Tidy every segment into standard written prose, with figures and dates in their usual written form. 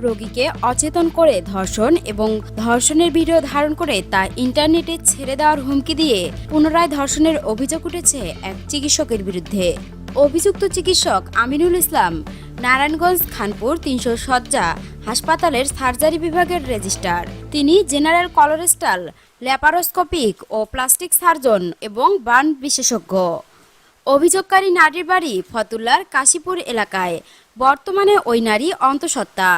রোগীকে অচেতন করে ধর্ষণ এবং ধর্ষণের ভিডিও ধারণ করে তা ইন্টারনেটে ছেড়ে দেওয়ার হুমকি দিয়ে পুনরায় ধর্ষণের অভিযোগ উঠেছে এক চিকিৎসকের বিরুদ্ধে। অভিযুক্ত চিকিৎসক আমিনুল ইসলাম নারায়ণগঞ্জ খানপুর ৩০০ শয্যা হাসপাতালের সার্জারি বিভাগের রেজিস্ট্রার। তিনি জেনারেল কলোরেক্টাল, ল্যাপারোস্কোপিক ও প্লাস্টিক সার্জন এবং বার্ন বিশেষজ্ঞ। অভিযোগকারী নারীর বাড়ি ফতুল্লার কাশীপুর এলাকায়। বর্তমানে ওই নারী অন্তঃসত্ত্বা।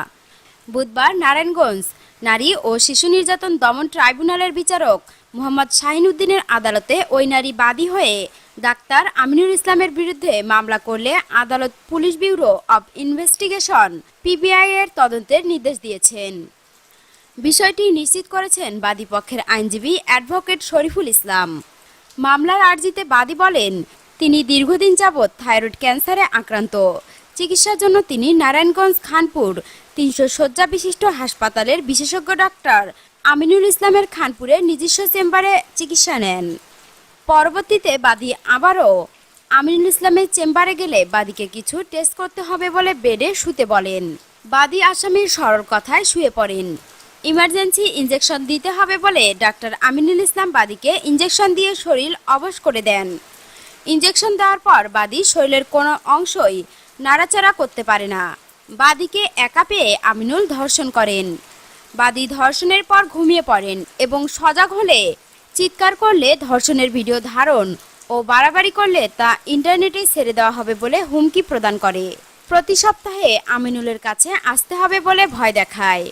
বুধবার নারায়ণগঞ্জ নারী ও শিশু নির্যাতন দমন ট্রাইব্যুনালের বিচারক মোহাম্মদ শাহিন উদ্দিনের আদালতে ওই নারী বাদী হয়ে ডাক্তার আমিনুল ইসলামের বিরুদ্ধে মামলা করলে আদালত police bureau of investigation PBI এর তদন্তের নির্দেশ দিয়েছেন। বিষয়টি নিশ্চিত করেছেন বাদীপক্ষের আইনজীবী অ্যাডভোকেট শরীফুল ইসলাম। মামলার আর্জিতে বাদী বলেন, তিনি দীর্ঘদিন যাবৎ থাইরয়েড ক্যান্সারে আক্রান্ত। চিকিৎসার জন্য তিনি নারায়ণগঞ্জ খানপুর ৩০০ শয্যা বিশিষ্ট হাসপাতালের বিশেষজ্ঞ ডাক্তার আমিনুল ইসলামের খানপুরের নিজস্ব চেম্বারে চিকিৎসা নেন। পরবর্তীতে বাদী আবারও আমিনুল ইসলামের চেম্বারে গেলে বাদীকে কিছু টেস্ট করতে হবে বলে বেডে শুতে বলেন। বাদী আসামির সরল কথায় শুয়ে পড়েন। ইমার্জেন্সি ইনজেকশন দিতে হবে বলে ডাক্তার আমিনুল ইসলাম বাদীকে ইনজেকশন দিয়ে শরীর অবশ করে দেন। ইনজেকশন দেওয়ার পর বাদী শরীরের কোনো অংশই নাড়াচাড়া করতে পারে না। বাদীকে একা পেয়ে আমিনুল ধর্ষণ করেন। বাদী ধর্ষণের পর ঘুমিয়ে পড়েন এবং সজাগ হলে চিৎকার করলে ধর্ষণের ভিডিও ধারণ ও বাড়াবাড়ি করলে তা ইন্টারনেটে ছেড়ে দেওয়া হবে বলে হুমকি প্রদান করে। প্রতি সপ্তাহে আমিনুলের কাছে আসতে হবে বলে ভয় দেখায়।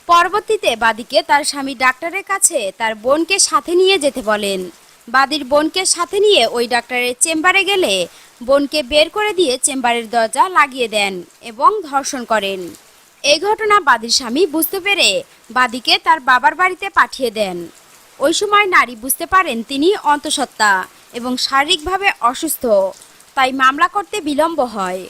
পরবর্তীতে বাদীকে তার স্বামী ডাক্তারের কাছে তার বোনকে সাথে নিয়ে যেতে বলেন। বাদীর বোনকে সাথে নিয়ে ওই ডাক্তারের চেম্বারে গেলে বোনকে বের করে দিয়ে চেম্বারের দরজা লাগিয়ে দেন এবং ধর্ষণ করেন। এই ঘটনা বাদীর স্বামী বুঝতে পেরে বাদীকে তার বাবার বাড়িতে পাঠিয়ে দেন। ওই সময় নারী বুঝতে পারেন তিনি অন্তঃসত্ত্বা এবং শারীরিকভাবে অসুস্থ, তাই মামলা করতে বিলম্ব হয়।